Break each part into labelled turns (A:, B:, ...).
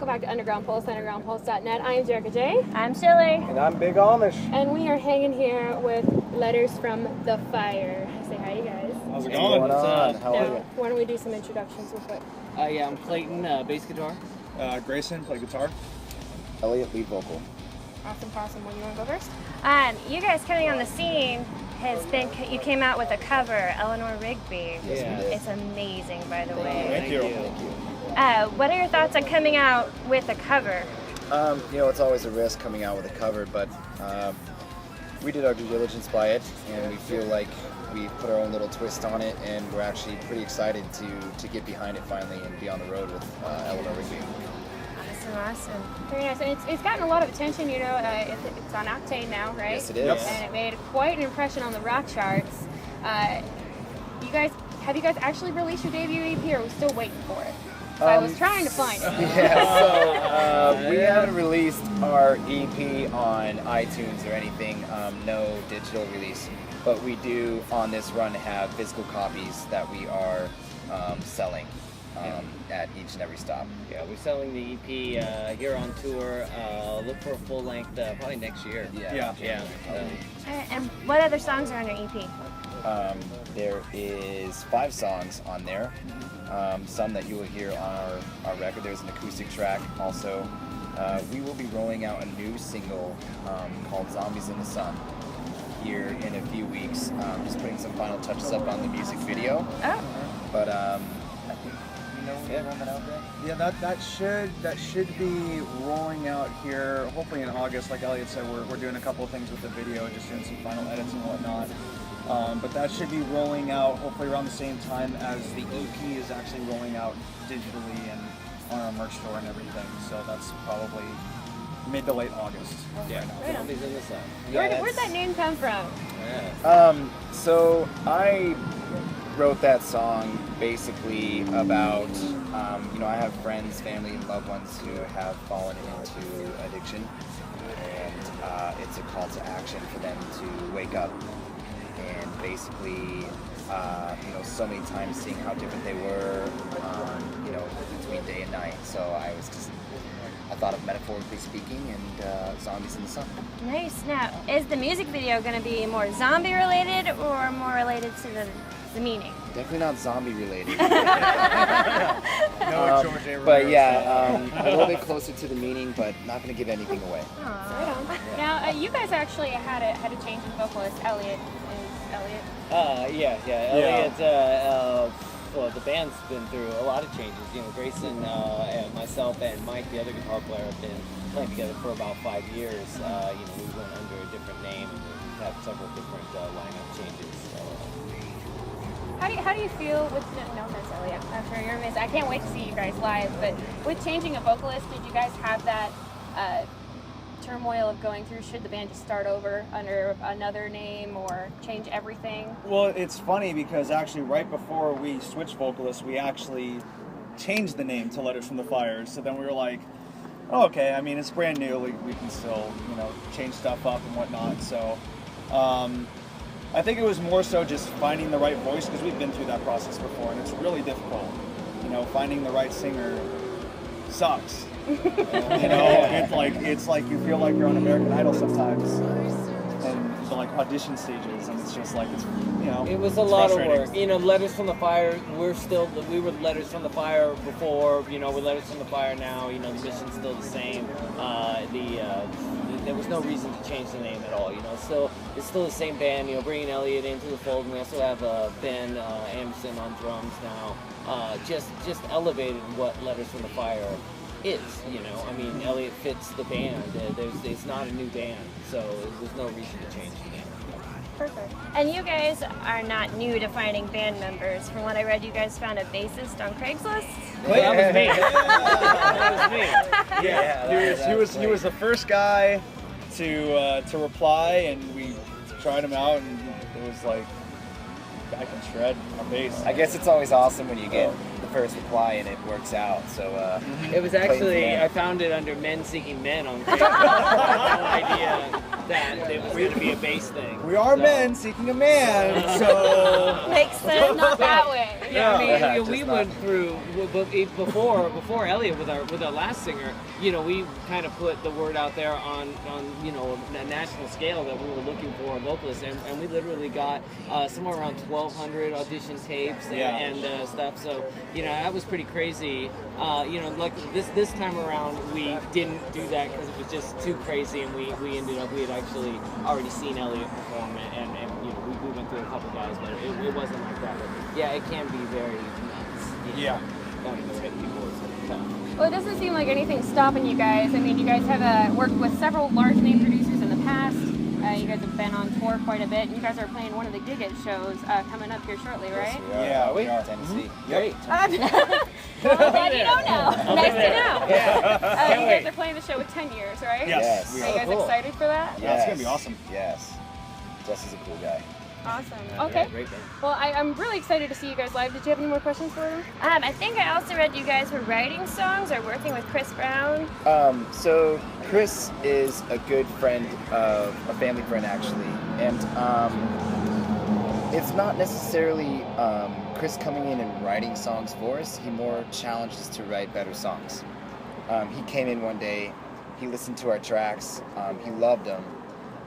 A: welcome back to Underground Pulse, undergroundpulse.net. I am Jerica J.
B: I'm Chili.
C: And I'm Big Amish.
A: And we are hanging here with Letters from the Fire. Say hi, you guys.
C: How's it going?
D: What's up?
C: How are you?
A: Why don't we do some introductions real quick?
D: Yeah, I'm Clayton, bass guitar.
C: Grayson, play guitar.
E: Elliot, lead vocal.
A: Awesome. When you want to go first?
B: You guys coming on the scene has been, you came out with a cover, Eleanor Rigby.
E: Yes, we did.
B: It's amazing, by the way.
C: Thank you.
B: What are your thoughts on coming out with a cover?
E: It's always a risk coming out with a cover, but we did our due diligence by it, and we feel like we put our own little twist on it, and we're actually pretty excited to get behind it finally and be on the road with Eleanor Rigby.
B: Awesome.
A: Very nice. And it's gotten a lot of attention, it's on Octane now, right?
E: Yes, it is.
A: And it made quite an impression on the rock charts. Have you guys actually released your debut EP, or are we still waiting for it? So I was trying to find it.
E: Yeah, so we haven't released our EP on iTunes or anything, no digital release, but we do on this run have physical copies that we are selling at each and every stop.
D: Yeah, we're selling the EP here on tour. Look for a full length probably next year.
C: Yeah.
B: And what other songs are on your EP?
E: There is 5 songs on there. Some that you will hear on our record. There's an acoustic track also. We will be rolling out a new single called Zombies in the Sun here in a few weeks. Just putting some final touches up on the music video.
B: Oh.
E: But I think we're rolling that out there.
C: Yeah, that should be rolling out here hopefully in August. Like Elliot said, we're doing a couple of things with the video, just doing some final edits and whatnot. But that should be rolling out hopefully around the same time as the EP is actually rolling out digitally and on our merch store and everything. So that's probably mid to late August.
D: Yeah.
A: Right on.
D: Zombies in the Sun.
A: Where'd that name come from?
D: Yeah.
E: So I wrote that song basically about, I have friends, family, and loved ones who have fallen into addiction, and it's a call to action for them to wake up. And basically, so many times seeing how different they were, between day and night. So I thought of metaphorically speaking, and Zombies in the Sun.
B: Nice. Now, is the music video going to be more zombie related or more related to the meaning?
E: Definitely not zombie related.
C: No George A. Romero
E: But yeah,
C: stuff.
E: a little bit closer to the meaning, but not going to give anything away.
A: Right on. Now, you guys actually had a change in vocalist. Elliot.
D: Elliot, well, the band's been through a lot of changes. Grayson and myself and Mike, the other guitar player, have been playing together for about 5 years. We went under a different name, and we've had several different lineup changes. So.
A: How do you feel with no offense, Elliot? I'm sure you're amazing. I can't wait to see you guys live. But with changing a vocalist, did you guys have that turmoil of going through? Should the band just start over under another name or change everything?
C: Well, it's funny because actually right before we switched vocalists, we actually changed the name to Letters from the Fire. So then we were like, oh, okay, I mean, it's brand new. We can still, change stuff up and whatnot. So I think it was more so just finding the right voice, because we've been through that process before, and it's really difficult. Finding the right singer sucks. It's like you feel like you're on American Idol sometimes, and the audition stages, and it's just like
D: It was a lot of work. Letters from the Fire. We were Letters from the Fire before. We're Letters from the Fire now. The mission's still the same. There was no reason to change the name at all. It's still the same band. Bringing Elliot into the fold, and we also have Ben Anderson on drums now. Just elevated what Letters from the Fire is. Elliot fits the band. It's not a new band, so there's no reason to change the name.
A: Perfect.
B: And you guys are not new to finding band members. From what I read, you guys found a bassist on Craigslist.
D: That was me. That was me.
C: Yeah, he was the first guy to reply, and we tried him out, and it was like, I can shred a bass.
E: I guess it's always awesome when you get the first reply and it works out. So
D: it was actually, I found it under Men Seeking Men on Craigslist. I had no idea that it was going to be a bass thing.
C: We are men seeking a man, so
A: Makes sense. Not that way.
D: Yeah, I mean,
C: Yeah,
D: we
C: just
D: went through before Elliot with our last singer. You know, we kind of put the word out there on a national scale that we were looking for a vocalist, and we literally got somewhere around 1,200 audition tapes and stuff. So that was pretty crazy. Like this time around, we didn't do that because it was just too crazy, and we had actually already seen Elliot perform it, and we went through a couple guys, but it wasn't like that. But yeah, it can be very nuts.
C: Yeah.
D: Finding the right people is tough.
A: Well, it doesn't seem like anything's stopping you guys. I mean, you guys have worked with several large name producers in the past. You guys have been on tour quite a bit, and you guys are playing one of the Gig-It shows coming up here shortly, right?
C: Yeah, we are.
E: Tennessee.
D: Great.
A: Well, I'm glad you don't know. Nice to know.
D: Yeah.
A: You guys are playing the show with 10 years, right?
C: Yes.
E: Yes.
A: Are you guys
D: cool.
A: excited for that?
C: Yeah, it's gonna be awesome.
E: Yes. Jesse's a cool guy.
A: Awesome.
D: Yeah,
A: Okay.
D: great band.
A: Well, I'm really excited to see you guys live. Did you have any more questions for them?
B: I think I also read you guys were writing songs or working with Chris Brown.
E: So Chris is a good friend of a family friend actually, and it's not necessarily Chris coming in and writing songs for us. He more challenged us to write better songs. He came in one day, he listened to our tracks, he loved them,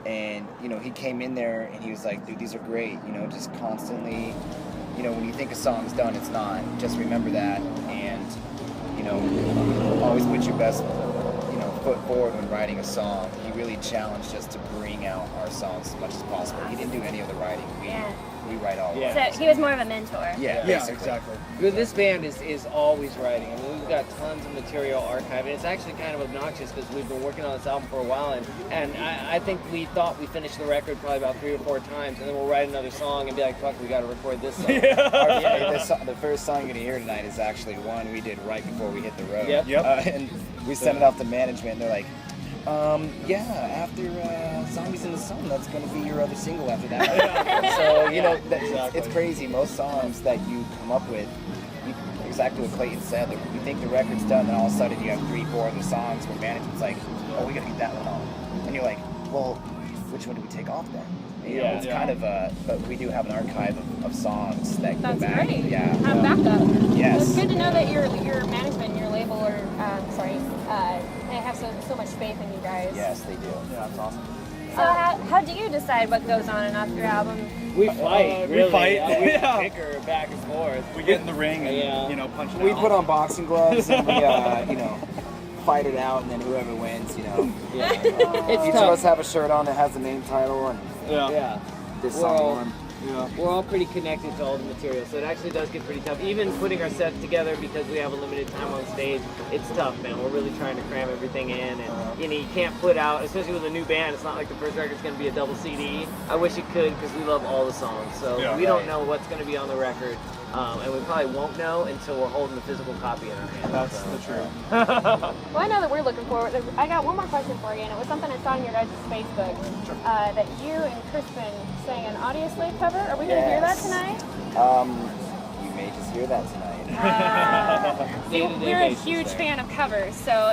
E: and he came in there and he was like, "Dude, these are great. Just constantly, when you think a song's done, it's not. Just remember that, and always put your best foot forward when writing a song." He really challenged us to bring out our songs as much as possible. He didn't do any of the writing. We write all of
D: Yeah.
E: it.
B: So he was more of a mentor.
E: Yeah,
C: Yeah,
E: basically.
C: exactly.
D: But this band is always writing. I mean, we've got tons of material archived, and it's actually kind of obnoxious because we've been working on this album for a while, and I think we thought we finished the record probably about 3 or 4 times, and then we'll write another song and be like, fuck, we got to record this song.
E: The first song you're gonna hear tonight is actually one we did right before we hit the road.
D: Yep.
E: And we sent it off to management, and they're like, after Zombies in the Sun, that's gonna be your other single after that. So
C: Exactly.
E: it's crazy. Most songs that you come up with, exactly what Clayton said. Like, you think the record's done, then all of a sudden you have 3, 4 other songs where management's like, "Oh, we gotta get that one on," and you're like, "Well, which one do we take off then?" It's kind of but we do have an archive of songs that go
A: That's
E: back.
A: great.
E: Yeah.
A: Have backup.
E: Yes.
A: Well, it's good to know that your management and your label are, they have so much faith in you guys.
E: Yes, they do.
C: Yeah, it's awesome.
B: So how do you decide what goes on and off your album?
D: We fight,
C: we
D: really.
C: fight.
D: We
C: Yeah.
D: bicker back and forth.
C: We get in the ring and
D: Yeah.
C: punch it
E: We
C: out.
E: put on boxing gloves and we, fight it out, and then whoever wins,
D: Yeah.
E: Each of us have a shirt on that has the name title and
D: Yeah.
E: this
D: Well,
E: song on.
C: Yeah.
D: We're all pretty connected to all the material, so it actually does get pretty tough. Even putting our sets together because we have a limited time on stage, it's tough, man. We're really trying to cram everything in, and you can't put out, especially with a new band. It's not like the first record's going to be a double CD. I wish it could because we love all the songs, so
C: Yeah.
D: we don't know what's going to be on the record, and we probably won't know until we're holding the physical copy in our hands.
C: That's
D: so.
C: the truth.
A: Well, I know that we're looking forward. I got one more question for you, and it was something I saw on your guys' Facebook that you and Crispin sang an Audio Slave cover. Are we going to hear that tonight?
E: You may just hear that tonight.
D: Day-to-day
A: We're a
D: basis
A: huge
D: there.
A: fan of covers, so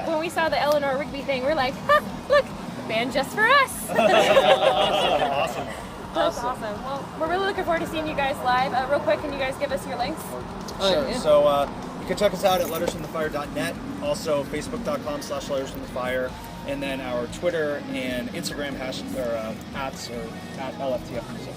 A: when we saw the Eleanor Rigby thing, we're like, ha, look, the band just for us.
C: Awesome.
A: That's awesome. Well, we're really looking forward to seeing you guys live. Real quick, can you guys give us your links?
C: Sure.
D: yeah.
C: So you can check us out at lettersfromthefire.net, also facebook.com/lettersfromthefire, and then our Twitter and Instagram @LFTF Music.